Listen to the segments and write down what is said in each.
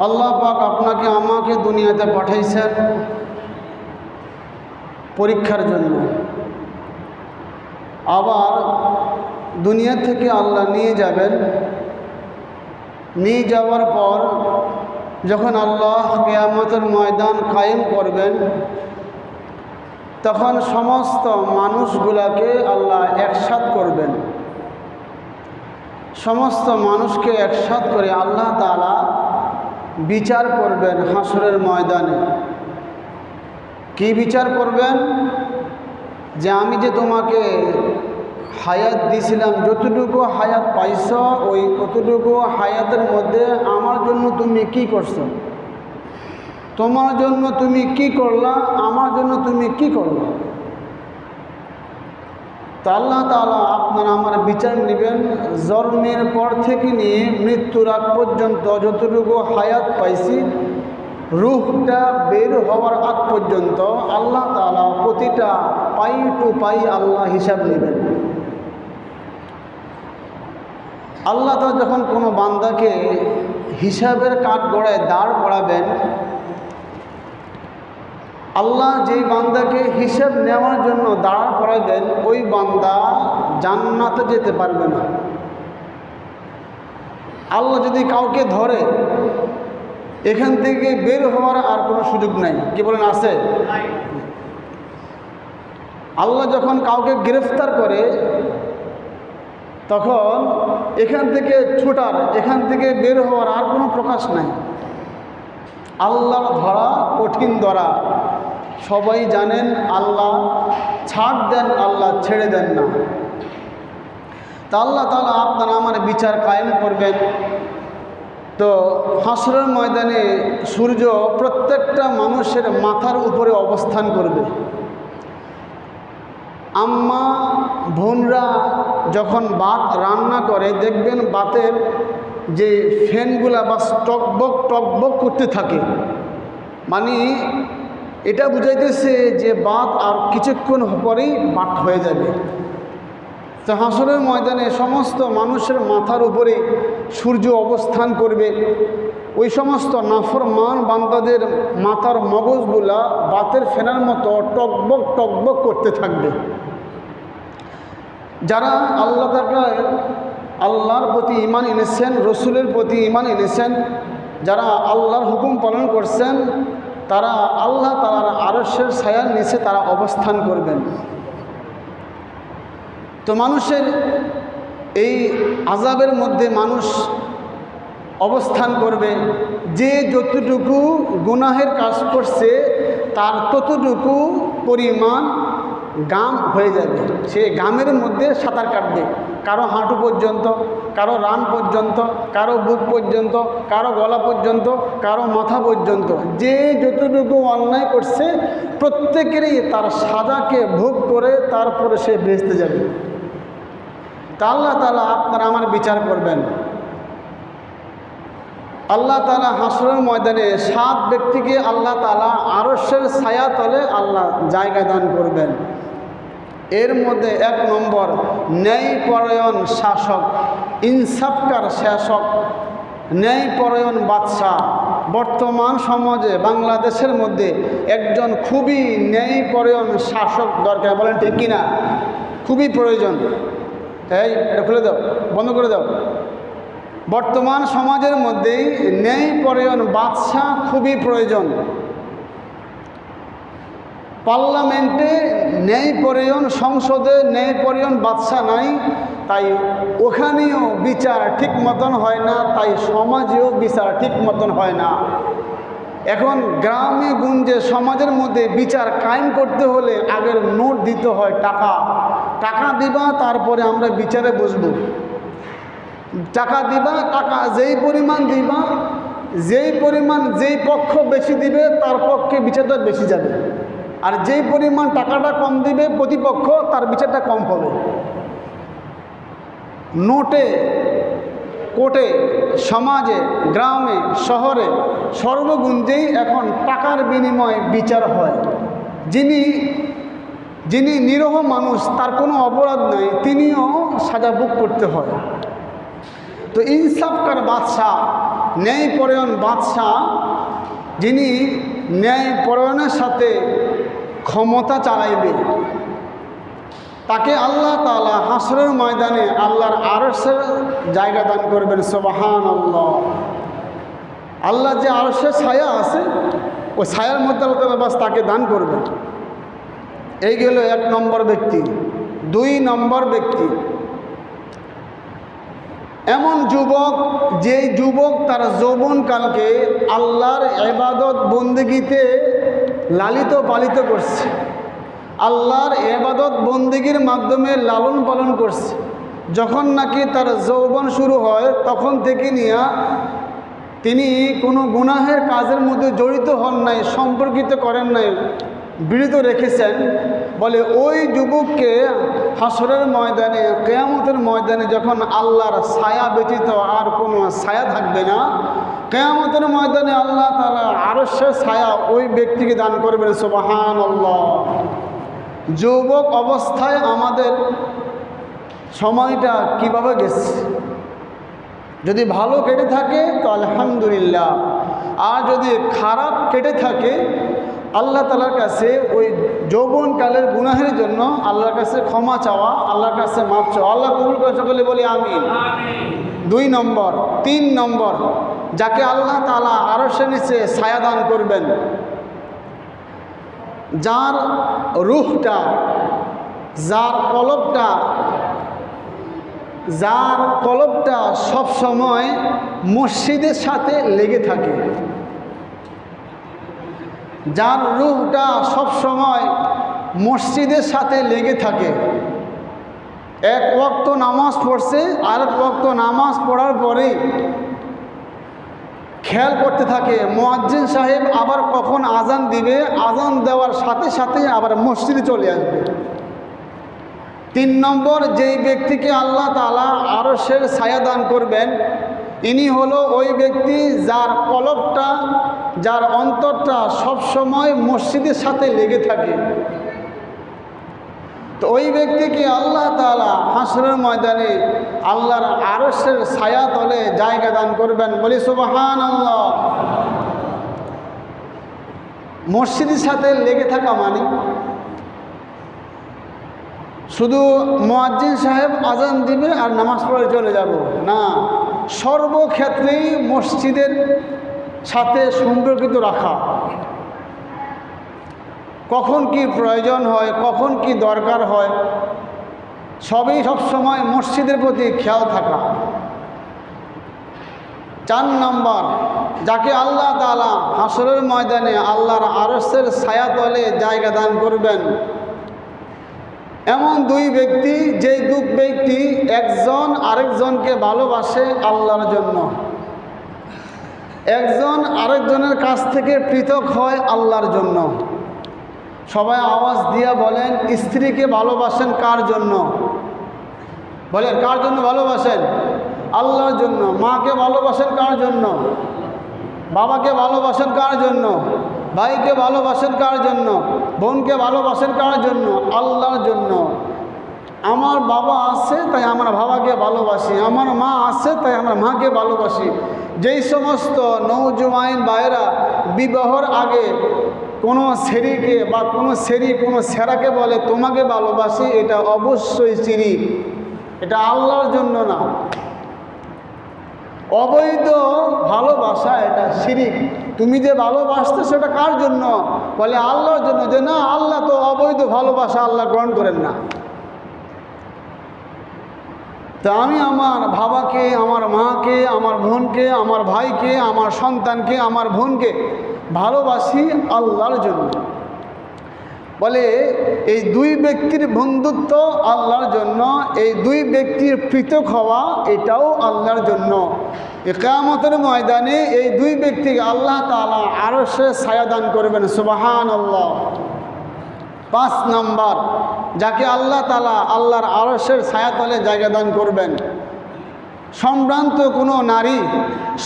আল্লাহ পাক আপনাকে আমাকে দুনিয়াতে পাঠাইছেন পরীক্ষার জন্য। আবার দুনিয়া থেকে আল্লাহ নিয়ে যাবেন। নিয়ে যাওয়ার পর যখন আল্লাহ কিয়ামতের ময়দান কায়েম করবেন, তখন সমস্ত মানুষগুলাকে আল্লাহ একসাথ করবেন। সমস্ত মানুষকে একসাথ করে আল্লাহ তাআলা বিচার করবেন হাসরের ময়দানে। কি বিচার করবেন? যে আমি যে তোমাকে হায়াত দিয়েছিলাম, যতটুকু হায়াত পাইছ ওই ততটুকু হায়াতের মধ্যে আমার জন্য তুমি কি করছো, তোমার জন্য তুমি কি করলা, আমার জন্য তুমি কি করলা। তো আল্লাহ তাআলা আপনার আমার বিচার নেবেন। জন্মের পর থেকে নিয়ে মৃত্যুর আগ পর্যন্ত যতটুকু হায়াত পাইছি, রূহটা বের হওয়ার আগ পর্যন্ত আল্লাহ তাআলা প্রতিটা পাই টু পাই আল্লাহ হিসাব নেবেন। আল্লাহ তাআলা যখন কোনো বান্দাকে হিসাবের কাঠগড়ায় দাঁড় করাবেন, আল্লাহ যেই বান্দাকে হিসাব নেওয়ার জন্য দাঁড় করাবেন, ওই বান্দা জান্নাতে যেতে পারবে না। আল্লাহ যদি কাউকে ধরে, এখান থেকে বের হওয়ার আর কোনো সুযোগ নাই। কি বলেন, আছে? আল্লাহ যখন কাউকে গ্রেফতার করে, তখন এখান থেকে ছুটার, এখান থেকে বের হওয়ার আর কোনো প্রকাশ নাই। আল্লাহর ধরা কঠিন ধরা। সবাই জানেন আল্লাহ ছাড় দেন, আল্লাহ ছেড়ে দেন না। তা আল্লাহ তাআলা আপনার আমার বিচার কায়েম করবেন। তো হাসরের ময়দানে সূর্য প্রত্যেকটা মানুষের মাথার উপরে অবস্থান করবে। আম্মা বোনরা যখন ভাত রান্না করে, দেখবেন ভাতের যে ফ্যানগুলা বা টকবক করতে থাকে, মানে এটা বুঝাইতেছে যে ভাত আর কিছুক্ষণ পরেই ভাত হয়ে যাবে। তো হাসরের ময়দানে সমস্ত মানুষের মাথার উপরে সূর্য অবস্থান করবে। ওই সমস্ত নাফরমান বান্দাদের মাথার মগজগুলা ভাতের ফেনার মতো টকবক করতে থাকবে। যারা আল্লাহর প্রতি ঈমান এনেছেন, রসুলের প্রতি ঈমান এনেছেন, যারা আল্লাহর হুকুম পালন করছেন, তারা আল্লাহ তাআলার আরশের ছায়ার নিচে তারা অবস্থান করবেন। তো মানুষের এই আযাবের মধ্যে মানুষ অবস্থান করবে। যে যতটুকু গুনাহের কাজ করছে তার ততটুকু পরিমাণ গাম হয়ে যাবে। সে গামের মধ্যে সাঁতার কাটবে, কারো হাঁটু পর্যন্ত, কারো রান পর্যন্ত, কারো বুক পর্যন্ত, কারো গলা পর্যন্ত, কারো মাথা পর্যন্ত। যে যতটুকু অন্যায় করছে প্রত্যেকেরই তার সাজাকে ভোগ করে তারপরে সে বেহেশতে যাবে। তা আল্লাহ তাআলা আপনার আমার বিচার করবেন। আল্লাহ তাআলা হাসরের ময়দানে 7 ব্যক্তিকে আল্লাহ তাআলা আরশের ছায়া তলে আল্লাহ জায়গা দান করবেন। এর মধ্যে 1 নম্বর ন্যায়পরায়ণ শাসক, ইনসাফকার শাসক, ন্যায়পরায়ণ বাদশাহ। বর্তমান সমাজে বাংলাদেশের মধ্যে একজন খুবই ন্যায়পরায়ণ শাসক দরকার। বলেন ঠিক কিনা? খুবই প্রয়োজন। এই এটা খুলে দাও, বন্ধ করে দাও। বর্তমান সমাজের মধ্যেই ন্যায়পরায়ণ বাদশাহ খুবই প্রয়োজন। পার্লামেন্টে ন্যায়পরায়ণ, সংসদে ন্যায়পরায়ণ বাদশাহ নাই, তাই ওখানেও বিচার ঠিক মতন হয় না, তাই সমাজেও বিচার ঠিক মতন হয় না। এখন গ্রামে গঞ্জে সমাজের মধ্যে বিচার কায়েম করতে হলে আগের নোট দিতে হয়, টাকা দিবা, তারপরে আমরা বিচারে বসবো। টাকা দিবা, টাকা যেই পরিমাণ দিবা, যেই পক্ষ বেশি দিবে তার পক্ষে বিচারটা বেশি যাবে, আর যেই পরিমাণ টাকাটা কম দিবে প্রতিপক্ষ তার বিচারটা কম হবে। নোটে, কোর্টে, সমাজে, গ্রামে, শহরে, সর্বগুঞ্জেই এখন টাকার বিনিময়ে বিচার হয়। যিনি নিরীহ মানুষ, তার কোনো অপরাধ নাই, তিনিও সাজা ভোগ করতে হয়। তো ইনসাফকার বাদশাহ ন্যায়পরায়ণ বাদশাহ, যিনি ন্যায়পরায়ণের সাথে ক্ষমতা চালাইবে, তাকে আল্লাহ তাআলা হাসরের ময়দানে আল্লাহর আরশের জায়গা দান করবেন। সুবহানাল্লাহ। আল্লাহ যে আরশের ছায়া আছে, ওই ছায়ার মধ্যে আল্লাহ তাআলা বাস তাকে দান করবেন। এই গেল 1 নম্বর ব্যক্তি। 2 নম্বর ব্যক্তি এমন যুবক, যেই যুবক তার যৌবনকালকে আল্লাহর ইবাদত বন্দেগীতে লালিত পালিত করছে, আল্লাহর ইবাদত বন্দেগীর মাধ্যমে লালন পালন করছে। যখন নাকি তার যৌবন শুরু হয় তখন থেকে নিয়ে তিনি কোনো গুনাহের কাজের মধ্যে জড়িত হন নাই, সম্পর্কিত করেন নাই, বিরত রেখেছেন। বলে ওই যুবককে হাসরের ময়দানে, কিয়ামতের ময়দানে যখন আল্লাহর ছায়া ব্যতীত আর কোনো ছায়া থাকবে না, কিয়ামতের ময়দানে আল্লাহ তাআলা আরশের ছায়া ওই ব্যক্তিকে দান করবেন। সুবহানাল্লাহ। যুবক অবস্থায় আমাদের সময়টা কিভাবে গেছে? যদি ভালো কেটে থাকে তো আলহামদুলিল্লাহ, আর যদি খারাপ কেটে থাকে আল্লাহ তাআলার কাছে ওই যৌবনকালের গুনাহের জন্য আল্লাহর কাছে ক্ষমা চাওয়া, আল্লাহর কাছে মাফ চাওয়া। আল্লাহ কবুল করে সকলে বলি আমিন। 2 নম্বর। 3 নম্বর, যাকে আল্লাহ তাআলা আরশের নিচে ছায়া দান করবেন, যার রূহটা, যার কলবটা সব সময় মসজিদের সাথে লেগে থাকে, যার রূহটা সব সময় মসজিদের সাথে লেগে থাকে। 1 ওয়াক্ত নামাজ পড়ছে, আরেক ওয়াক্ত নামাজ পড়ার পরেই খেয়াল করতে থাকে মুয়াজ্জিন সাহেব আবার কখন আজান দিবে, আজান দেওয়ার সাথে সাথে আবার মসজিদে চলে আসবে। 3 নম্বর, যেই ব্যক্তিকে আল্লাহ তাআলা আরশের ছায়া দান করবেন, ইনি হলো ওই ব্যক্তি যার কলবটা, যার অন্তরটা সবসময় মসজিদের সাথে লেগে থাকে। তো ওই ব্যক্তিকে আল্লাহ তাআলা হাসরের ময়দানে আল্লাহর আরশের ছায়া তলে জায়গা দান করবেন। বলি সুবহানাল্লাহ। মসজিদের সাথে লেগে থাকা মানে শুধু মুয়াজ্জিন সাহেব আজান দিবে আর নামাজ পড়ে চলে যাব না, সর্বক্ষেত্রেই মসজিদের সাথে সম্পর্কিত রাখা। কখন কি প্রয়োজন হয়, কখন কি দরকার হয়, সবসময় মসজিদের প্রতি খেয়াল থাকা। 4 নম্বর, যাকে আল্লাহ তাআলা হাসরের ময়দানে আল্লাহর আরশের ছায়া তলে জায়গা দান করবেন, এমন 2 ব্যক্তি, যেই 2 ব্যক্তি একজন আরেকজনকে ভালোবাসে আল্লাহর জন্য, একজন আরেকজনের কাছ থেকে পৃথক হয় আল্লাহর জন্য। সবাই আওয়াজ দিয়ে বলেন, স্ত্রীকে ভালোবাসেন কার জন্য? বলেন, কার জন্য ভালোবাসেন? আল্লাহর জন্য। মাকে ভালোবাসেন কার জন্য? বাবাকে ভালোবাসেন কার জন্য? ভাইকে ভালোবাসেন কার জন্য? বোনকে ভালোবাসেন কার জন্য? আল্লাহর জন্য। আমার বাবা আছে তাই আমার বাবাকে ভালোবাসি, আমার মা আছে তাই আমার মাকে ভালোবাসি। যেই সমস্ত নওজোয়ান ভাইয়েরা বিবাহর আগে কোনো ছেড়িকে বা কোনো ছেড়ি কোনো ছেঁড়াকে বলে তোমাকে ভালোবাসি, এটা অবশ্যই শিরক, এটা আল্লাহর জন্য না। অবৈধ ভালোবাসা, এটা শিরক। তুমি যে ভালোবাসতে সেটা কার জন্য? বলে আল্লাহর জন্য। যে না, আল্লাহ তো অবৈধ ভালোবাসা আল্লাহ গ্রহণ করেন না। তা আমি আমার বাবাকে, আমার মাকে, আমার বোনকে, আমার ভাইকে, আমার সন্তানকে, আমার বোনকে ভালোবাসি আল্লাহর জন্য। বলে এই 2 ব্যক্তির বন্ধুত্ব আল্লাহর জন্য, এই 2 ব্যক্তির পৃথক হওয়া এটাও আল্লাহর জন্য। কিয়ামতের ময়দানে এই 2 ব্যক্তিকে আল্লাহ তাআলা আরশে ছায়া দান করবেন। সুবহানাল্লাহ। 5 নম্বর, যাকে আল্লাহ তাআলা আল্লাহর আরশের ছায়াতলে জায়গা দান করবেন, সম্ভ্রান্ত কোনো নারী,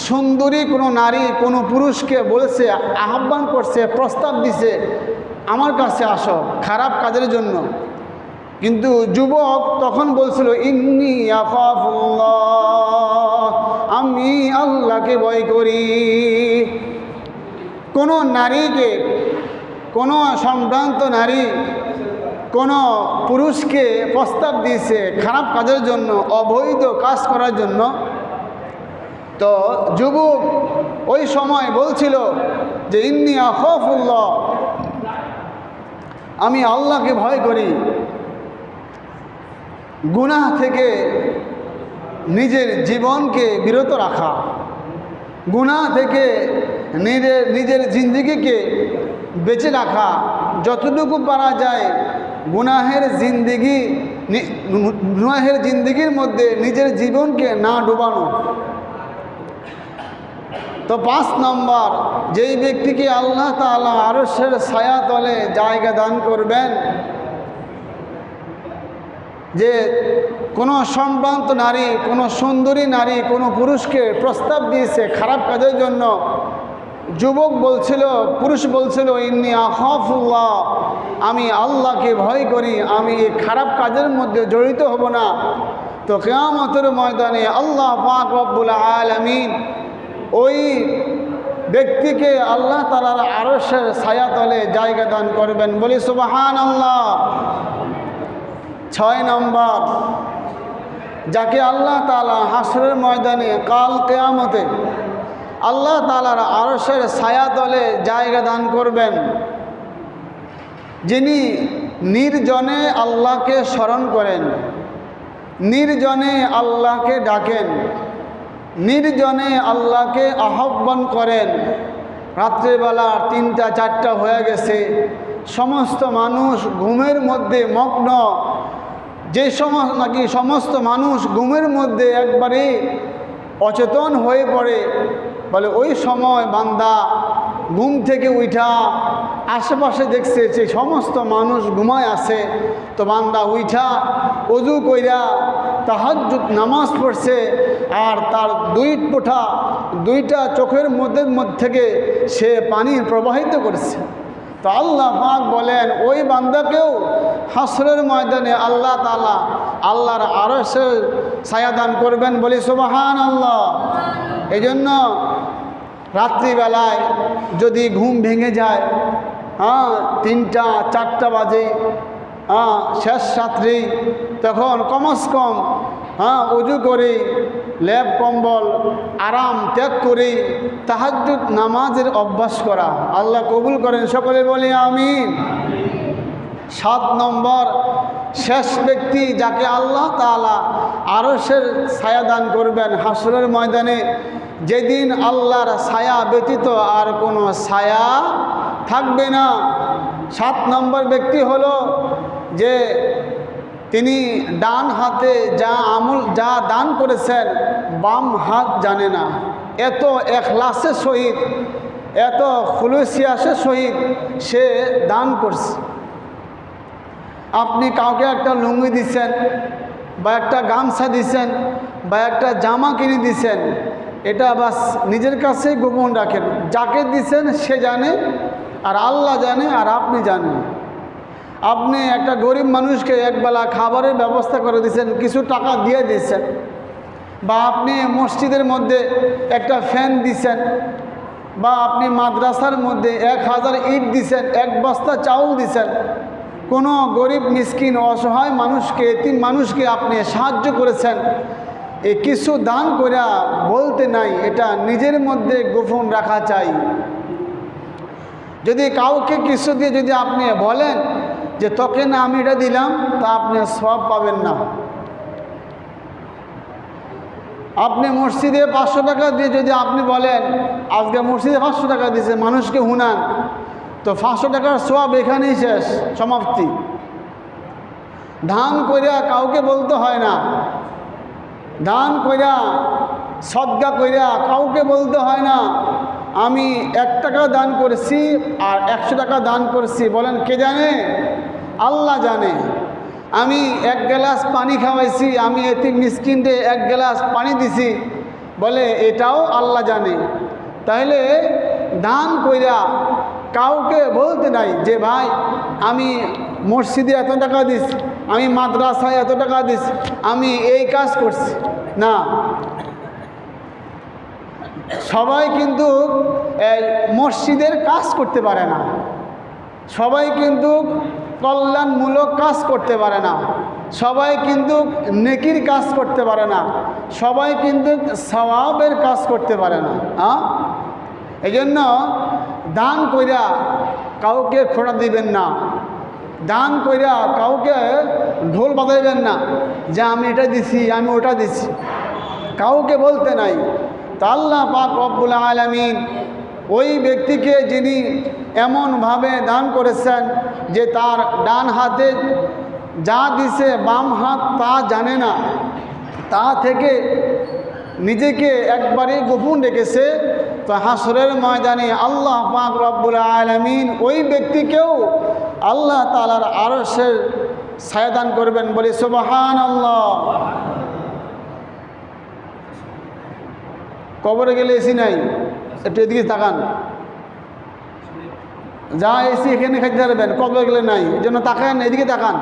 সুন্দরী কোনো নারী কোনো পুরুষকে বলেছে, আহ্বান করছে, প্রস্তাব দিছে, আমার কাছে আসো খারাপ কাজের জন্য। কিন্তু যুবক তখন বলছিল, ইন্নী আখাফুল্লাহ, আমি আল্লাহকে ভয় করি। কোনো নারীকে, কোনো সম্ভ্রান্ত নারী কোনো পুরুষকে প্রস্তাব দিয়েছে খারাপ কাজের জন্য, অবৈধ কাজ করার জন্য, তো যুবক ওই সময় বলছিল যে ইন্নী আখাফুল্লাহ, আমি আল্লাহকে ভয় করি। গুনাহ থেকে নিজের জীবনকে বিরত রাখা, গুনাহ থেকে নিজের জিন্দিগিকে বেঁচে রাখা, যতটুকু পারা যায় গুনাহের জিন্দিগির মধ্যে নিজের জীবনকে না ডুবানো। তো 5 নম্বর, যেই ব্যক্তিকে আল্লাহ তাআলা আরশের ছায়া তলে জায়গা দান করবেন, যে কোনো সম্ভ্রান্ত নারী, কোনো সুন্দরী নারী কোনো পুরুষকে প্রস্তাব দিয়েছে খারাপ কাজের জন্য, যুবক বলছিল, পুরুষ বলছিল ইন্নী আখাফুল্লাহ, আমি আল্লাহকে ভয় করি, আমি এই খারাপ কাজের মধ্যে জড়িত হব না। তো কিয়ামতের ময়দানে আল্লাহ পাক রব্বুল আলামিন ওই ব্যক্তিকে আল্লাহ তাআলার আরশের ছায়া তলে জায়গা দান করবেন। বলি সুবহানাল্লাহ। 6 নম্বর, যাকে আল্লাহ তাআলা হাসরের ময়দানে কাল কিয়ামতে আল্লাহ তাআলার আরশের ছায়া তলে জায়গা দান করবেন, যিনি নির্জনে আল্লাহকে স্মরণ করেন, নির্জনে আল্লাহকে ডাকেন, নির্জনে আল্লাহকে আহ্বান করেন। রাত্রিবেলা 3টা 4টা হয়ে গেছে, সমস্ত মানুষ ঘুমের মধ্যে মগ্ন, যে সমস্ত মানুষ ঘুমের মধ্যে একবারে অচেতন হয়ে পড়ে, বলে ওই সময় বান্দা ঘুম থেকে উঠা আশেপাশে দেখছে যে সমস্ত মানুষ ঘুমায় আছে, তো বান্দা উঠা ওযু কইরা তাহাজ্জুদ নামাজ পড়ছে, আর তার দুইটা চোখের মধ্যে থেকে সে পানি প্রবাহিত করছে। তো আল্লাহ পাক বলেন ওই বান্দাকেও হাসরের ময়দানে আল্লাহ তাআলা আল্লাহর আরশের ছায়া দান করবেন। বলি সুবহানাল্লাহ। এই জন্য রাত্রিবেলায় যদি ঘুম ভেঙে যায়, 3টা 4টা বাজে, শেষ রাত্রি, তখন কমস কম ওযু করে লেপ কম্বল আরাম ত্যাগ করে তাহাজ্জুদ নামাজের অভ্যাস করা। আল্লাহ কবুল করেন, সকলে বলি আমিন। 7 নম্বর, শেষ ব্যক্তি যাকে আল্লাহ তাআলা আরশের ছায়া দান করবেন হাসরের ময়দানে, যেদিন আল্লাহর ছায়া ব্যতীত আর কোনো ছায়া থাকবে না। 7 নম্বর ব্যক্তি হলো যে তিনি ডান হাতে যা দান করেছেন বাম হাত জানে না। এত ইখলাসের সহিত, এত খুলুসিয়াতের সহিত সে দান করছে। আপনি কাউকে একটা লুঙ্গি দিচ্ছেন, বা একটা গামছা দিচ্ছেন, বা একটা জামা কিনে দিচ্ছেন, এটা বাস নিজের কাছেই গোপন রাখেন। যাকে দিচ্ছেন সে জানে, আর আল্লাহ জানে, আর আপনি জানেন। আপনি একটা গরিব মানুষকে একবেলা খাবারের ব্যবস্থা করে দিয়েছেন, কিছু টাকা দিয়ে দিয়েছেন, বা আপনি মসজিদের মধ্যে একটা ফ্যান দিয়েছেন, বা আপনি মাদ্রাসার মধ্যে 1000 ইট দিয়েছেন, 1 বস্তা চাউল দিয়েছেন, কোনো গরিব মিসকিন অসহায় মানুষকে, এতিম মানুষকে আপনি সাহায্য করেছেন, এই কিছু দান করে বলতে নাই, এটা নিজের মধ্যে গোপন রাখা চাই। যদি কাউকে কিছু দিয়ে যদি আপনি বলেন যে তোকে না আমি এটা দিলাম, তা আপনি সওয়াব পাবেন না। আপনি মসজিদে 500 টাকা দিয়ে যদি আপনি বলেন আজকে মসজিদে 500 টাকা দিয়েছে, মানুষকে হুনান, তো 500 টাকার সওয়াব এখানেই শেষ, সমাপ্তি। দান কইরা কাউকে বলতে হয় না, দান কইরা সদকা কইরা কাউকে বলতে হয় না আমি 1 টাকা দান করেছি আর 100 টাকা দান করেছি। বলেন কে জানে? আল্লাহ জানে। আমি 1 গ্লাস পানি খাওয়াইছি, আমি এতিম মিসকিনকে 1 গ্লাস পানি দিছি, বলে এটাও আল্লাহ জানে। তাহলে দান কইরা কাউকে বলতে নাই যে ভাই আমি মসজিদে এত টাকা দিছি, আমি মাদ্রাসায় এত টাকা দিছি, আমি এই কাজ করছি না। সবাই কিন্তু এই মসজিদের কাজ করতে পারে না, সবাই কিন্তু কল্যাণমূলক কাজ করতে পারে না, সবাই কিন্তু নেকির কাজ করতে পারে না, সবাই কিন্তু সওয়াবের কাজ করতে পারে না। এই জন্য দান কইরা কাউকে খোঁড়া দিবেন না, দান কইরা কাউকে ঢোল বাজাইবেন না যে আমি এটা দিছি আমি ওটা দিছি, কাউকে বলতে নাই। তা আল্লাহ পাক রব্বুল আলামিন ওই ব্যক্তিকে যিনি এমনভাবে দান করেছেন যে তার ডান হাতে যা দিছে বাম হাত তা জানে না, তা থেকে নিজেকে একবারে গোপন রেখেছে, তো হাসরের ময়দানে আল্লাহ পাক রব্বুল আলামিন ওই ব্যক্তিকেও আল্লাহ তাআলার আরশের ছায়া দান করবেন। বলি সুবহানাল্লাহ। কবরে গেলে এসি নাই, একটু এদিকে তাকান, যা এসি এখানে খাইতে পারবেন, কবরে গেলে নাই, এই জন্য তাকান, এদিকে তাকান।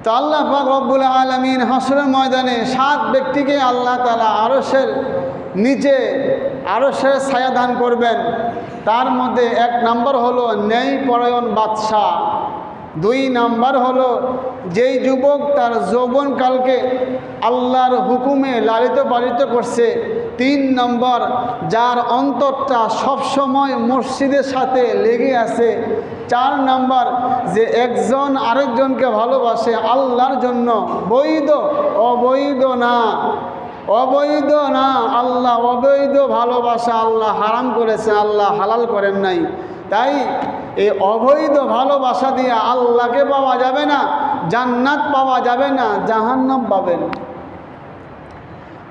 তো আল্লাহ পাক রব্বুল আলামিন হাসরের ময়দানে 7 ব্যক্তিকে আল্লাহ তাআলা আরশের নিচে আরশের ছায়া দান করবেন। তার মধ্যে 1 নম্বর হলো ন্যায়পরায়ণ বাদশাহ, 2 নম্বর হলো যেই যুবক তার যৌবনকালকে আল্লাহর হুকুমে লালিত পালিত করছে, 3 নম্বর যার অন্তরটা সবসময় মসজিদের সাথে লেগে আছে, 4 নম্বর যে একজন আরেকজনকে ভালোবাসে আল্লাহর জন্য, বৈধ অবৈধ না, অবৈধ না, আল্লাহ অবৈধ ভালোবাসা আল্লাহ হারাম করেছেন, আল্লাহ হালাল করেন নাই। তাই এই অবৈধ ভালোবাসা দিয়ে আল্লাহকে পাওয়া যাবে না, জান্নাত পাওয়া যাবে না, জাহান্নাম পাবেন।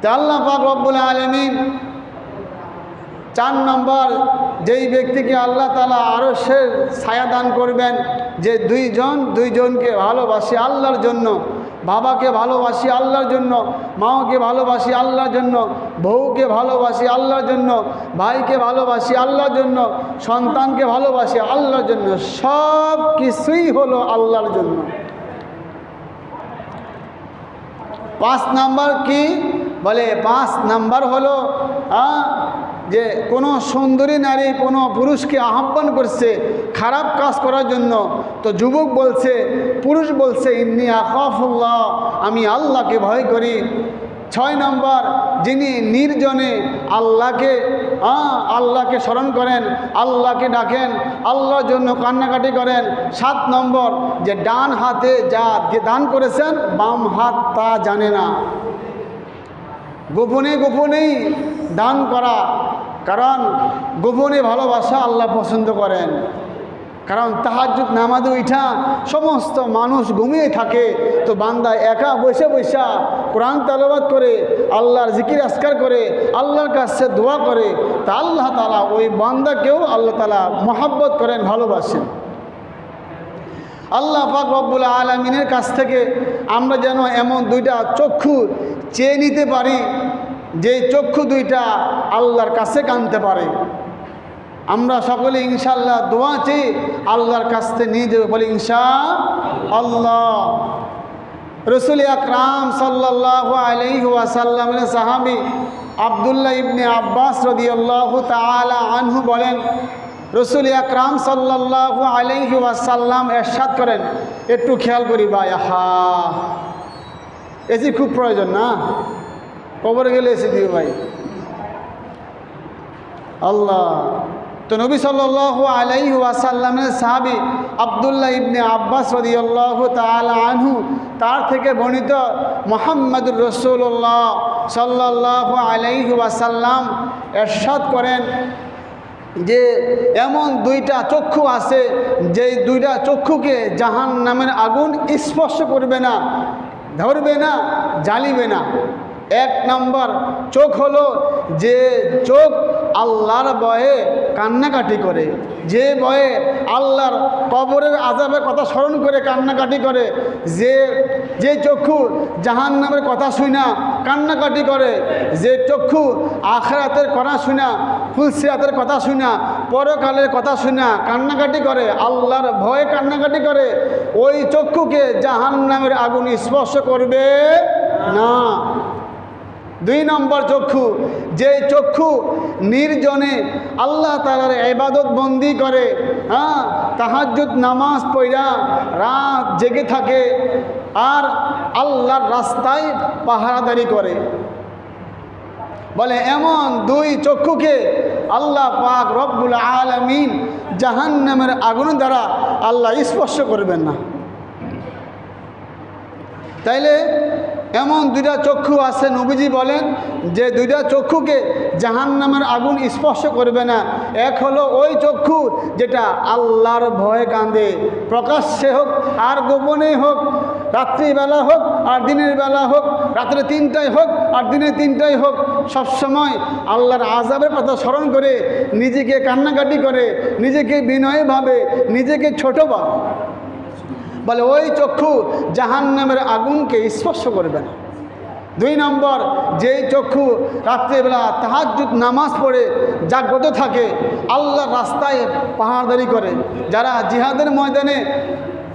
তা আল্লাহ পাক রব্বুল আলামিন 4 নম্বর যেই ব্যক্তিকে আল্লাহ তাআলা আরশের ছায়া দান করবেন, যে দুইজনকে ভালোবাসে আল্লাহর জন্য, বাবাকে ভালোবাসি আল্লাহর জন্য, মাকে ভালোবাসি আল্লাহর জন্য, বউকে ভালোবাসি আল্লাহর জন্য, ভাইকে ভালোবাসি আল্লাহর জন্য, সন্তানকে ভালোবাসি আল্লাহর জন্য, সব কিছুই হলো আল্লাহর জন্য। 5 নাম্বার কি বলে? 5 নাম্বার হলো যে কোনো সুন্দরী নারী কোনো পুরুষকে আহ্বান করছে খারাপ কাজ করার জন্য, তো যুবক বলছে, পুরুষ বলছে ইন্নী আখাফুল্লাহ, আমি আল্লাহকে ভয় করি। 6 নম্বর যিনি নির্জনে আল্লাহকে স্মরণ করেন, আল্লাহকে ডাকেন, আল্লাহর জন্য কান্নাকাটি করেন। 7 নম্বর যে ডান হাতে যা দান করেছেন বাম হাত তা জানে না, গোপনে গোপনেই দান করা, কারণ গোপনে ভালোবাসা আল্লাহ পছন্দ করেন। কারণ তাহাজ্জুদ নামাজে উঠা সমস্ত মানুষ ঘুমিয়ে থাকে, তো বান্দা একা বসে বসে কোরআন তেলাওয়াত করে, আল্লাহর জিকির আজকার করে, আল্লাহর কাছে দোয়া করে, তা আল্লাহ তাআলা ওই বান্দাকেও আল্লাহ তাআলা মহব্বত করেন, ভালোবাসেন। আল্লাহ পাক রব্বুল আলামিনের কাছ থেকে আমরা যেন এমন 2টা চক্ষু চেয়ে নিতে পারি, যে চক্ষু 2টা আল্লাহর কাছে কানতে পারে। আমরা সকলে ইনশাআল্লাহ দোয়া চেয়ে আল্লাহর কাছ থেকে নিয়ে যাবো, বলি ইনশাআল্লাহ। রাসূল আকরাম সাল্লাল্লাহু আলাইহি ওয়াসাল্লামের সাহাবী আব্দুল্লাহ ইবনে আব্বাস রাদিয়াল্লাহু তাআলা আনহু বলেন, রাসূল আকরাম সাল্লাল্লাহু আলাইহি ওয়াসাল্লাম ইরশাদ করেন, একটু খেয়াল করি ভাই, এসি খুব প্রয়োজন না, কবরে গেলে এসি দিও ভাই, আল্লাহ। তো নবী সাল্লাল্লাহু আলাইহি ওয়াসাল্লামের সাহাবী আব্দুল্লাহ ইবনে আব্বাস রাদিয়াল্লাহু তাআলা আনহু তার থেকে বর্ণিত মুহাম্মদুর রাসূলুল্লাহ সাল্লাল্লাহু আলাইহি ওয়াসাল্লাম ইরশাদ করেন যে এমন 2টা চক্ষু আছে, যেই 2টা চক্ষুকে জাহান্নামের আগুন স্পর্শ করবে না, ধরবে না, জ্বালিবে না। 1 নম্বর চোখ হলো যে চোখ আল্লাহর ভয়ে কান্নাকাটি করে, যে ভয়ে আল্লাহর কবরের আযাবের কথা স্মরণ করে কান্নাকাটি করে, যে চক্ষু জাহান্নামের কথা শুনা কান্নাকাটি করে, যে চক্ষু আখিরাতের কথা শুনা, ফুলসিরাতের কথা শুনা, পরকালের কথা শুনা কান্নাকাটি করে, আল্লাহর ভয়ে কান্নাকাটি করে, ওই চক্ষুকে জাহান্নামের আগুন স্পর্শ করবে না। 2 নম্বর চক্ষু, যে চক্ষু নির্জনে আল্লাহ তাআলার ইবাদত বন্দি করে, তাহাজ্জুদ নামাজ পড়া রাত জেগে থাকে আর আল্লাহর রাস্তায় পাহারাদারি করে। বলে এমন 2 চক্ষুকে আল্লাহ পাক রব্বুল আলামিন জাহান্নামের আগুন দ্বারা আল্লাহ স্পর্শ করবেন না। তাইলে এমন 2টা চক্ষু আছে, নবীজি বলেন যে 2টা চক্ষুকে জাহান্নামের আগুন স্পর্শ করবে না। এক হলো ওই চক্ষু যেটা আল্লাহর ভয়ে কাঁদে, প্রকাশ্যে হোক আর গোপনে হোক, রাত্রিবেলা হোক আর দিনের বেলা হোক, রাত্রে 3টায় হোক আর দিনে 3টায় হোক, সবসময় আল্লাহর আযাবের কথা স্মরণ করে নিজেকে কান্নাকাটি করে, নিজেকে বিনয় ভাবে, নিজেকে ছোট ভাবে। বলে ওই চক্ষু জাহান্নামের আগুনকে স্পর্শ করবে না। 2 নম্বর, যেই চক্ষু রাত্রিবেলা তাহাজ্জুদ নামাজ পড়ে জাগ্রত থাকে, আল্লাহর রাস্তায় পাহারাদারি করে, যারা জিহাদের ময়দানে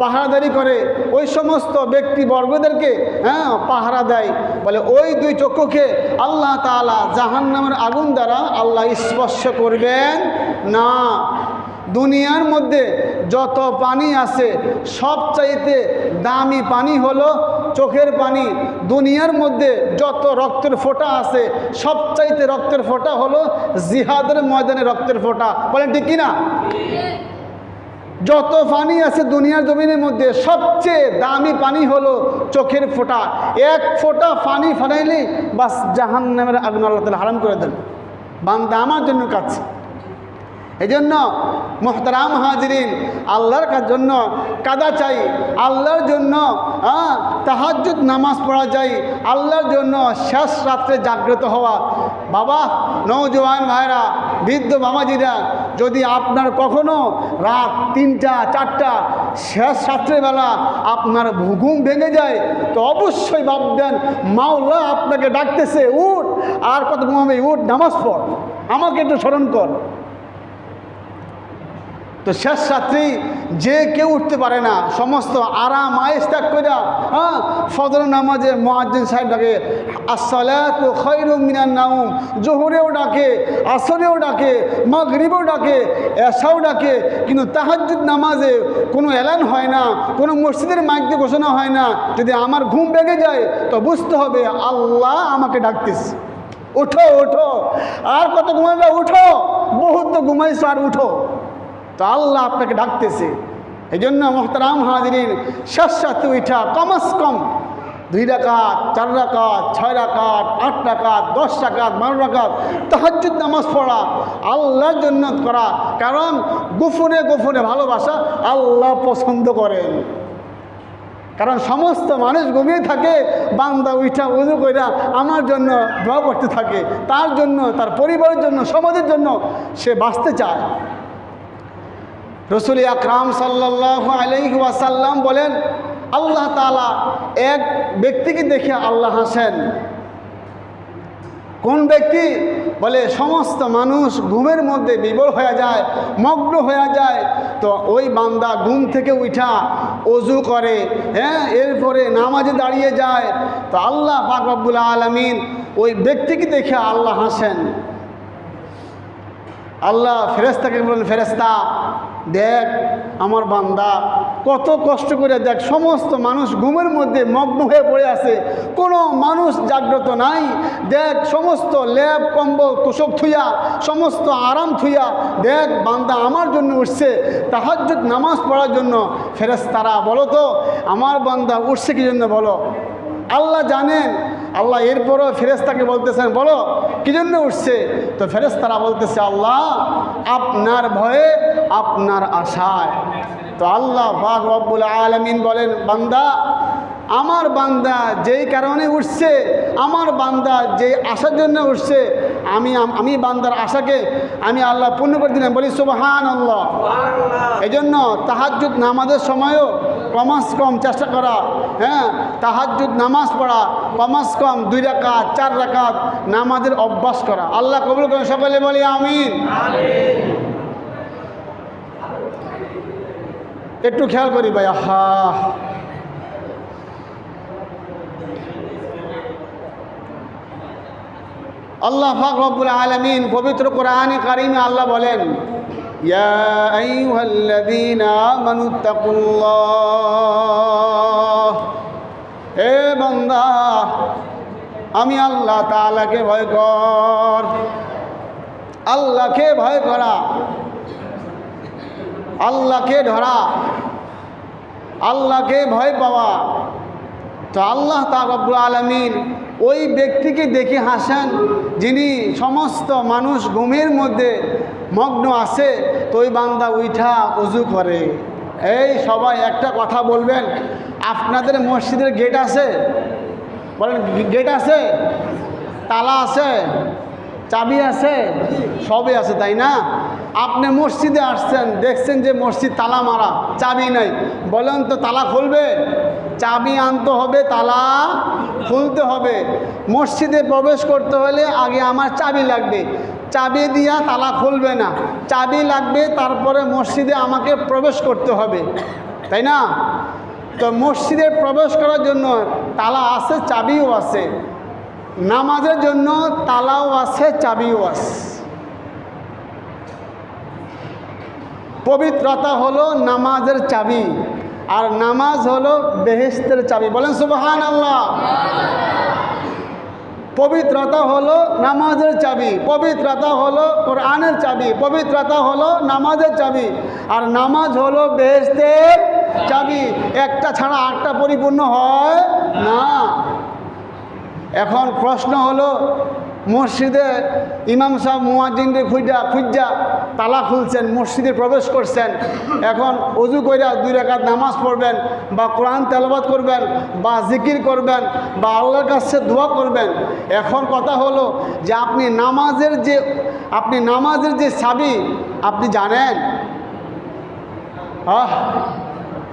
পাহারাদারি করে ওই সমস্ত ব্যক্তিবর্গদেরকে পাহারা দেয়। বলে ওই 2 চক্ষুকে আল্লাহ তাআলা জাহান্নামের আগুন দ্বারা আল্লাহ স্পর্শ করবেন না। দুনিয়ার মধ্যে যত পানি আছে সবচাইতে দামি পানি হলো চোখের পানি। দুনিয়ার মধ্যে যত রক্তের ফোঁটা আছে সবচাইতে রক্তের ফোঁটা হলো জিহাদের ময়দানে রক্তের ফোঁটা। বলেন ঠিক কিনা? যত পানি আছে দুনিয়ার জমিনের মধ্যে সবচেয়ে দামি পানি হলো চোখের ফোঁটা। 1 ফোঁটা পানি ফালাইলেই বাস জাহান্নামের আগুন আল্লাহ তাআলা হারাম করে দেন। বান্দা আমার জন্য কাছে। এই জন্য মুহতারাম হাজিরিন, আল্লাহর জন্য কাদা চাই, আল্লাহর জন্য তাহাজ্জুদ নামাজ পড়া চাই, আল্লাহর জন্য শেষ রাত্রে জাগ্রত হওয়া। বাবা, নওজোয়ান ভাইরা, বৃদ্ধ বাবাজিরা, যদি আপনার কখনো রাত 3টা 4টা শেষ রাত্রেবেলা আপনার ঘুম ভেঙে যায় তো অবশ্যই ভাববেন মাওলা আপনাকে ডাকতেছে, উঠ, আর কত ঘুমাবে, উঠ, নামাজ পড়, আমাকে একটু স্মরণ কর। তো শেষ রাত্রি যে কেউ উঠতে পারে না, সমস্ত আরাম আয়েশ ত্যাগ করে ফজর নামাজে মুয়াজ্জিন সাহেব ডাকে আসসালাতু খায়রুম মিনান নাওম, জোহরেও ডাকে, আসরেও ডাকে, মাগরিবেও ডাকে, এশাও ডাকে, কিন্তু তাহাজ্জুদ নামাজে কোনো এলান হয় না, কোনো মসজিদের মাইক দিয়ে ঘোষণা হয় না। যদি আমার ঘুম ভেঙে যায় তো বুঝতে হবে আল্লাহ আমাকে ডাকতেছে, ওঠো ওঠো, আর কত ঘুমাবে, উঠো, বহুত তো ঘুমাইছো, আর উঠো। তো আল্লাহ আপনাকে ডাকতেছে। এই জন্য মুহতারাম হাজিরিন, শেষ রাতে উঠা কমস কম 2 রাকাত, 4 রাকাত, 6 রাকাত, 8 রাকাত, 10 রাকাত, 12 রাকাত তাহাজ্জুদ নামাজ পড়া, আল্লাহর জন্য করা। কারণ গোপনে গোপনে ভালোবাসা আল্লাহ পছন্দ করেন। কারণ সমস্ত মানুষ ঘুমিয়ে থাকে, বান্দা উঠা উযু কইরা আমার জন্য দোয়া করতে থাকে, তার জন্য, তার পরিবারের জন্য, সমাজের জন্য সে বাঁচতে চায়। রসুল আকরাম সাল্লাল্লাহু আলাইহি ওয়াসাল্লাম বলেন, আল্লাহ তাআলা এক ব্যক্তিকে দেখে আল্লাহ হাসেন। কোন ব্যক্তি? বলে সমস্ত মানুষ ঘুমের মধ্যে বিভোর হয়ে যায়, মগ্ন হয়ে যায়, তো ওই বান্দা ঘুম থেকে উঠা ওযু করে, এরপরে নামাজে দাঁড়িয়ে যায়, তো আল্লাহ পাক রব্বুল আলামিন ওই ব্যক্তিকে দেখে আল্লাহ হাসেন। আল্লাহ ফেরেশতাকে বলেন, ফেরেশতা দেখ আমার বান্দা কত কষ্ট করে, দেখ সমস্ত মানুষ ঘুমের মধ্যে মগ্ন হয়ে পড়ে আছে, কোনো মানুষ জাগ্রত নাই, দেখ সমস্ত লেপ কম্বল তোষক থুইয়া, সমস্ত আরাম থুইয়া, দেখ বান্দা আমার জন্য উঠছে তাহাজ্জুদ নামাজ পড়ার জন্য। ফেরেশতারা বলো তো আমার বান্দা উঠছে কি জন্য বলো। আল্লাহ জানেন। আল্লাহ এরপরও ফেরেশতাকে বলতেছেন, বলো কি জন্য উঠছে। তো ফেরেশতারা বলতেছে, আল্লাহ আপনার ভয়ে, আপনার আশায়। তো আল্লাহ পাক রব্বুল আলামিন বলেন, বান্দা আমার বান্দা যেই কারণে উঠছে, আমার বান্দা যেই আশার জন্য উঠছে, আমি বান্দার আশাকে আমি আল্লাহ পূর্ণ করে দিলাম। বলি সুবহানাল্লাহ। এই জন্য তাহাজ্জুদ নামাজের সময়ও কমাস কম চেষ্টা করা, তাহাজ্জুদ নামাজ পড়া, কমাস কম 2 রাকাত 4 রাকাত নামাজের অভ্যাস করা। আল্লাহ কবুল করেন, সকলে বলি আমিন। একটু খেয়াল করি ভাই, আল্লাহ পাক রব্বুল আলামিন পবিত্র কোরআনে কারিমে আল্লাহ বলেন, ইয়া আইয়ুহাল্লাযীনা আমানুত্তাকুল্লাহ, হে বান্দা আমি আল্লাহ তাআলাকে ভয় কর। আল্লাহকে ভয় করা, আল্লাহকে ধরা, আল্লাহকে ভয় পাওয়া। তো আল্লাহ তাআলা রব্বুল আলামিন ওই ব্যক্তিকে দেখে হাসেন যিনি সমস্ত মানুষ ঘুমের মধ্যে মগ্ন আছে, তো ওই বান্দা উঠা ওযু করে। এই সবাই একটা কথা বলবেন, আপনাদের মসজিদের গেট আছে? বলেন, গেট আছে? তালা আছে? চাবি আছে? সবই আছে, তাই না? আপনি মসজিদে আসছেন, দেখছেন যে মসজিদ তালা মারা, চাবি নাই, বলেন তো তালা খুলবে? চাবি আনতে হবে, তালা খুলতে হবে। মসজিদে প্রবেশ করতে হলে আগে আমার চাবি লাগবে, চাবি দিয়া তালা খুলবে না, চাবি লাগবে, তারপরে মসজিদে আমাকে প্রবেশ করতে হবে, তাই না? তো মসজিদে প্রবেশ করার জন্য তালা আছে, চাবিও আছে। নামাজের জন্য তালাও আছে, চাবিও আছে। পবিত্রতা হলো নামাজের চাবি, আর নামাজ হলো বেহেশতের চাবি। বলেন সুবহানাল্লাহ। পবিত্রতা হলো নামাজের চাবি, পবিত্রতা হলো কোরআনের চাবি, পবিত্রতা হলো নামাজের চাবি, আর নামাজ হলো বেহেশতের চাবি। একটা ছাড়া আটটা পরিপূর্ণ হয় না। এখন প্রশ্ন হলো, মসজিদে ইমাম সাহেব মুয়াজ্জিনকে খুঁজা তালা খুলছেন, মসজিদে প্রবেশ করছেন, এখন ওযু কইরা 2 রাকাত নামাজ পড়বেন, বা কোরআন তেলাওয়াত করবেন, বা জিকির করবেন, বা আল্লাহর কাছে দোয়া করবেন। এখন কথা হলো যে আপনি নামাজের যে চাবি আপনি জানেন?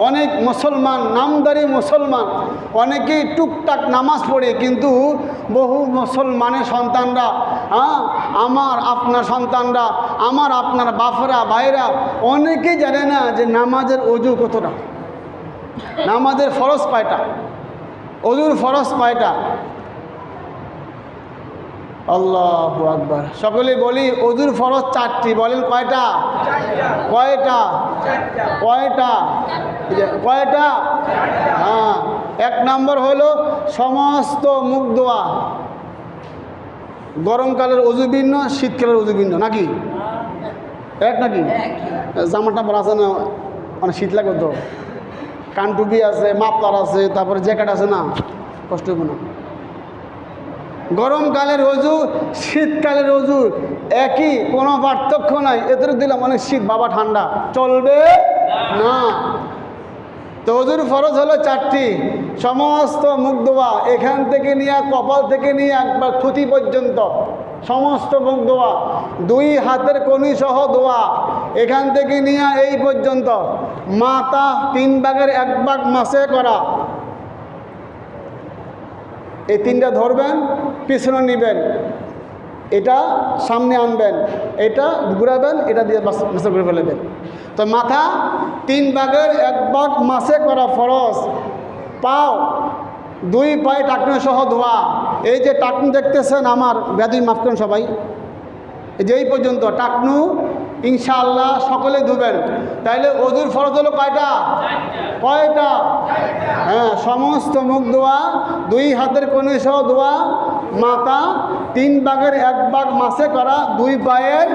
অনেক মুসলমান, নামদারি মুসলমান, অনেকেই টুকটাক নামাজ পড়ে, কিন্তু বহু মুসলমানের সন্তানরা, আমার আপনার সন্তানরা, আমার আপনার বাপরা ভাইরা অনেকেই জানে না যে নামাজের ওযু কতটা, নামাজের ফরজ কয়টা, ওযুর ফরজ কয়টা। আল্লাহু আকবার। সকলে বলি, ওযুর ফরজ 4টি। বলেন কয়টা? কয়টা? কয়টা? কয়টা? হ্যাঁ, 1 নম্বর হলো সমস্ত মুখ ধোয়া। গরমকালের ওযু ভিন্ন, শীতকালের ওযু ভিন্ন, নাকি? এক নাকি? জামাটা বলা আছে না, অনেক শীত লাগবে তো, কানটুপি আছে, মাফলার আছে, তারপরে জ্যাকেট আছে, না কষ্ট হবে না। গরমকালের ওযু, শীতকালের ওযু একই, কোনো পার্থক্য নাই। এদের দিলাম অনেক শীত, বাবা ঠান্ডা, চলবে না। তো ওযুর ফরজ হলো 4টি। সমস্ত মুখ ধোয়া, এখান থেকে নিয়ে কপাল থেকে নিয়ে একবার থুতি পর্যন্ত সমস্ত মুখ ধোয়া, 2 হাতের কনুই সহ ধোয়া, এখান থেকে নিয়ে এই পর্যন্ত, মাথা 3 ভাগের 1 ভাগ মাসে করা। এই 3টা ধরবেন, পিছনে নেবেন, এটা সামনে আনবেন, এটা ঘুরাবেন, এটা দিয়ে মাসে ঘুরে ফেলবেন। তো মাথা 3 ভাগের 1 ভাগ মাসে করা ফরজ। পাও 2 পায়ে টাকনু সহ ধোয়া। এই যে টাকনু দেখতেছেন, আমার ব্যাধি মাফ করেন সবাই, এই যে এই পর্যন্ত টাকনু ইনশাআল্লাহ সকলে ধুবেন। তাইলে ওযুর ফরজ হলো কয়টা? কয়টা? হ্যাঁ, সমস্ত মুখ ধোয়া, 2 হাতের কনুই সহ ধোয়া, মাথা 3 ভাগের 1 ভাগ মাসে করা, 2 পায়ের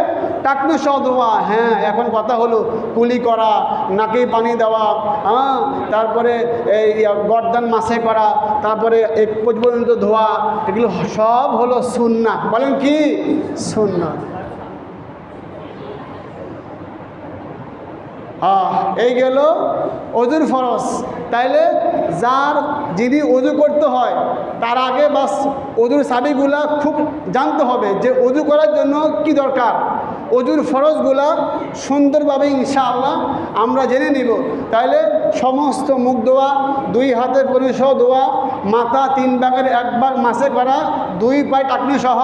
টাকনু সহ ধোয়া। হ্যাঁ, এখন কথা হলো কুলি করা, নাকে পানি দেওয়া, তারপরে এই গর্দান মাসে করা, তারপরে এক পর্যন্ত ধোয়া, এগুলো সব হলো সুন্নাহ। বলেন কি? সুন্নাহ। এই গেল ওযুর ফরজ। তাইলে যিনি ওযু করতে হয় তার আগে বাস ওযুর চাবিগুলা খুব জানতে হবে যে ওযু করার জন্য কি দরকার। ওযুর ফরজগুলা সুন্দরভাবে ইনশাআল্লাহ আমরা জেনে নিব। তাইলে সমস্ত মুখ ধোয়া, 2 হাতের কনুই সহ ধোয়া, মাথা 3 ভাগের 1 ভাগ মাসে করা, 2 পায়ে টাকনু সহ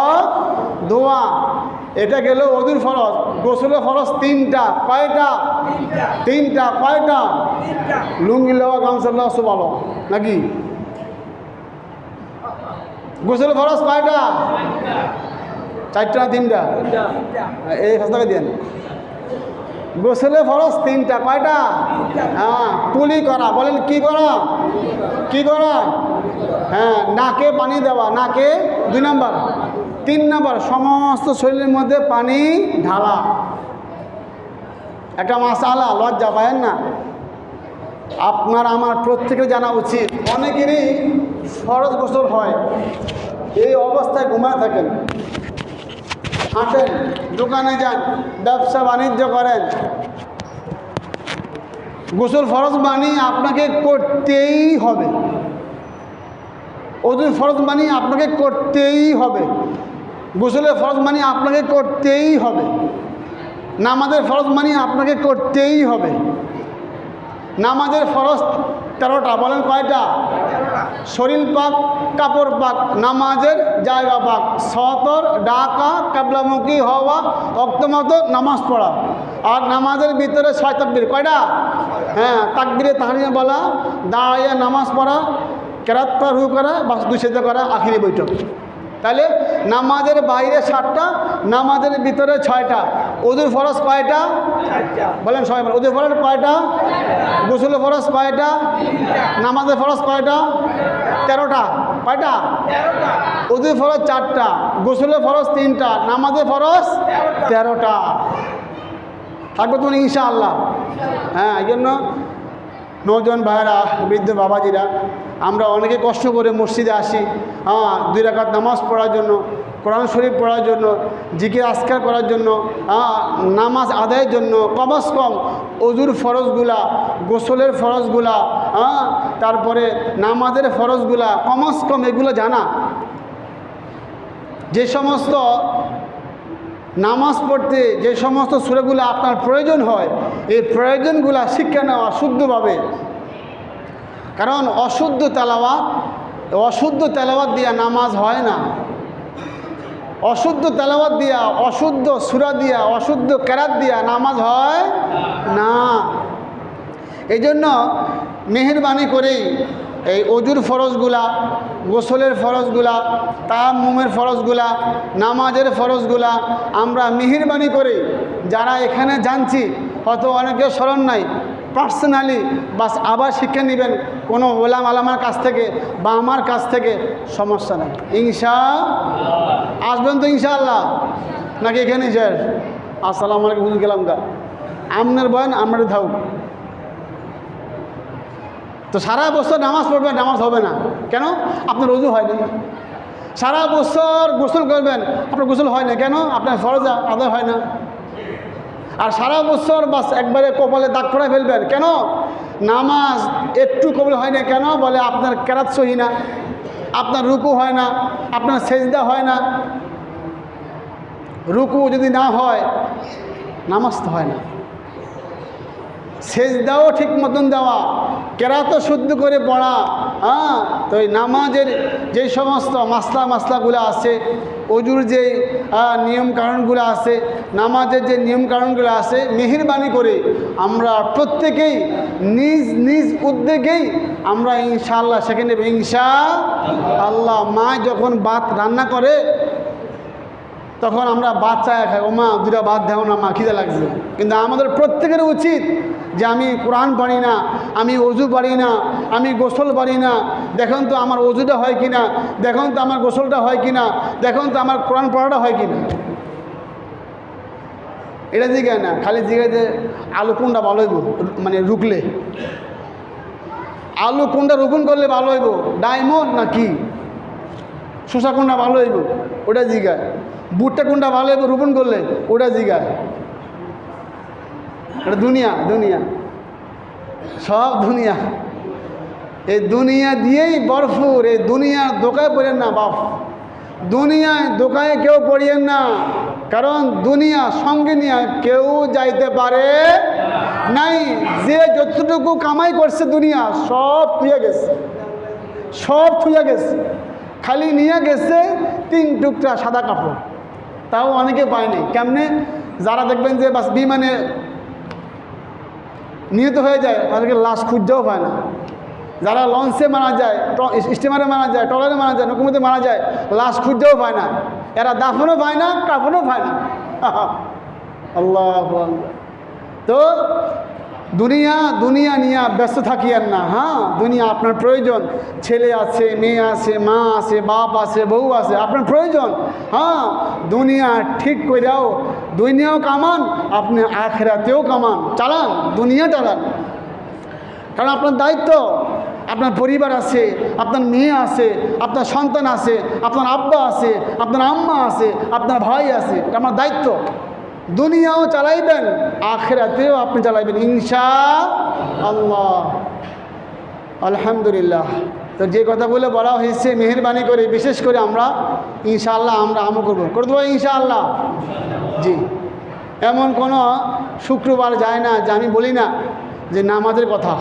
ধোয়া, এটা গেল ওযুর ফরজ। গোসলের ফরজ 3টা। কয়টা? 3টা। কয়টা? লুঙ্গি লওয়া, গামছা লওয়া সব ভালো নাকি? গোসলের ফরজ কয়টা? 4টা না 3টা? এই 5 টাকা দেন। গোসলে ফরজ 3টা, কয়টা? হ্যাঁ, কুলি করা, বলেন কি করা? কি করা? হ্যাঁ, নাকে পানি দেওয়া, নাকে 2 নাম্বার। 3 নাম্বার সমস্ত শরীরের মধ্যে পানি ঢালা। একটা মাসালা, লজ্জা পায়েন না? আপনার আমার প্রত্যেকের জানা উচিত। অনেকেরই ফরজ গোসল হয়, এই অবস্থায় ঘুমায় থাকেন, হাঁটেন, দোকানে যান, ব্যবসা বাণিজ্য করেন। গোসল ফরজ মানি আপনাকে করতেই হবে। ওযুর ফরজ মানি আপনাকে করতেই হবে। গোসলের ফরজ মানি আপনাকে করতেই হবে। নামাজের ফরজ মানি আপনাকে করতেই হবে। নামাজের ফরজ 13টা, বলেন কয়টা? শরীর পাক, কাপড় পাক, নামাজের জায়গা পাক, সতর, ডাকা, কাবলামুখী হওয়া, অক্তমতো নামাজ পড়া। আর নামাজের ভিতরে 6 তাকবীর, কয়টা? হ্যাঁ, তাকবীরে তাহরিমা বলা, দাঁড়াইয়া নামাজ পড়া, কেরাত পড়া, রুকু করা, বাস 2 সেজদা করা, আখিরি বৈঠক। তাহলে নামাজের বাইরে 7টা, নামাজের ভিতরে 6টা। ওযুর ফরজ কয়টা? বলেন সবাই বলেন, ওযুর ফরজ কয়টা? গোসলের ফরজ কয়টা? নামাজের ফরজ কয়টা? 13টা। কয়টা? 13টা। ওযুর ফরজ 4টা, গোসলের ফরজ 3টা, নামাজের ফরজ 13টা। থাকবে তো ইনশাআল্লাহ। হ্যাঁ, এই জন্য নৌজওয়ান ভাইয়েরা, বৃদ্ধ বাবাজিরা, আমরা অনেকে কষ্ট করে মসজিদে আসি, 2 রাকাত নামাজ পড়ার জন্য, কোরআন শরীফ পড়ার জন্য, জিকির আজকার করার জন্য, নামাজ আদায়ের জন্য। কমস কম ওযুর ফরজগুলা, গোসলের ফরজগুলা, তারপরে নামাজের ফরজগুলা, কমস কম এগুলো জানা। যে সমস্ত নামাজ পড়তে যে সমস্ত সূরাগুলো আপনার প্রয়োজন হয়, এই প্রয়োজনগুলা শিক্ষা নেওয়া শুদ্ধভাবে। কারণ অশুদ্ধ তেলাওয়াত দিয়া নামাজ হয় না। অশুদ্ধ তেলাওয়াত দিয়া, অশুদ্ধ সূরা দিয়া, অশুদ্ধ কেরাত দিয়া নামাজ হয় না। এই জন্য মেহেরবানি করেই এই ওযুর ফরজগুলা, গোসলের ফরজগুলা, তায়াম্মুমের ফরজগুলা, নামাজের ফরজগুলা আমরা মেহেরবানি করে যারা এখানে জানছি, হয়তো অনেকের স্মরণ নাই, পার্সোনালি বাস আবার শিক্ষা নেবেন কোনো ওলাম আলামার কাছ থেকে বা আমার কাছ থেকে, সমস্যা নেই। আসবেন তো ইনশাআল্লাহ? নাকি এখানেই শেষ? আসসালামু আলাইকুম, হুজুর গেলাম গা, আপনার বয়ান আমার ধাউ। তো সারা বছর নামাজ পড়বেন, নামাজ হবে না কেন? আপনার ওযু হয় না। সারা বছর গোসল করবেন, আপনার গোসল হয় না কেন? আপনার ফরজ আদায় হয় না। আর সারা বছর বাস একবারে কপালে দাগ পড়ে ফেলবেন কেন? নামাজ একটু কবুল হয় না কেন? বলে আপনার কেরাত সহি না, আপনার রুকু হয় না, আপনার সেজদা হয় না। রুকু যদি না হয়, নামাজ তো হয় না। সেজদাও ঠিক মতন দেওয়া, কেরাতও শুদ্ধ করে পড়া। তো এই নামাজের যে সমস্ত মাসলাগুলো আছে, ওযুর যে নিয়মকানুনগুলো আছে, নামাজের যে নিয়মকানুনগুলো আছে, মেহেরবানি করে আমরা প্রত্যেকেই নিজ নিজ উদ্যোগেই আমরা ইনশাআল্লাহ সেখানে ইনশাআল্লাহ। মা যখন ভাত রান্না করে তখন আমরা ভাত চায় খাই, ও মা 2টা ভাত দেও না মা, খিদে লাগছে। কিন্তু আমাদের প্রত্যেকের উচিত যে আমি কোরআন পড়ি না, আমি ওযু পারি না, আমি গোসল পারি না, দেখুন তো আমার ওযুটা হয় কিনা, দেখুন তো আমার গোসলটা হয় কিনা, দেখুন তো আমার কোরআন পড়াটা হয় কিনা। এটা জিজ্ঞাসা না, খালি জিজ্ঞাসা যে আলু কোনটা ভালো হইব, মানে রুকলে আলু কোনটা রোপণ করলে ভালো হইব, ডায়মন্ড না কি, শসা কোনটা ভালো হইব ওটা জিজ্ঞাসা, বুটটা কোনটা ভালো হইব রোপণ করলে ওটা জিজ্ঞাসা। এটা দুনিয়া, সব দুনিয়া, এই দুনিয়া দিয়েই ভরপুর। এই দুনিয়ার দোকায় পড়েন না বাপ, দুনিয়ায় দোকানে কেউ পড়িয়েন না, কারণ দুনিয়া সঙ্গে নিয়ে কেউ যাইতে পারে নাই। যে যতটুকু কামাই করছে দুনিয়া সব থুয়ে গেছে, খালি নিয়ে গেছে 3 টুকরা সাদা কাপড়, তাও অনেকে পায়নি। কেমনে? যারা দেখবেন যে বাস বিমানে নিহত হয়ে যায়, তাদেরকে লাশ খুঁজতেও পায় না। যারা লঞ্চে মারা যায়, স্টিমারে মারা যায়, ট্রলারে মারা যায়, নৌকোতে মারা যায়, লাশ খুঁজতেও পায় না, এরা দাফনও পায় না, কাফনও পায় না। আল্লাহু আকবার। তো দুনিয়া নিয়ে ব্যস্ত থাকিয়েন না। হ্যাঁ, দুনিয়া আপনার প্রয়োজন, ছেলে আছে, মেয়ে আছে, মা আছে, বাপ আছে, বউ আছে, আপনার প্রয়োজন। হ্যাঁ, দুনিয়া ঠিক করে দাও, দুনিয়াও কামান, আপনি আখিরাতেও কামান, চালান, দুনিয়া চালান। কারণ আপনার দায়িত্ব, আপনার পরিবার আছে, আপনার মেয়ে আছে, আপনার সন্তান আছে, আপনার আব্বা আছে, আপনার আম্মা আছে, আপনার ভাই আছে, এটা আমার দায়িত্ব। দুনিয়াও চালাইবেন, আখিরাতেও আপনি চালাইবেন ইনশাআল্লাহ। আলহামদুলিল্লাহ। তো যে কথাগুলো বলা হয়েছে মেহেরবানি করে, বিশেষ করে আমরা ইনশাআল্লাহ আমরা আমল করে দেবো ইনশাআল্লাহ। জি, এমন কোনো শুক্রবার যায় না যে আমি বলি না যে নামাজের কথা।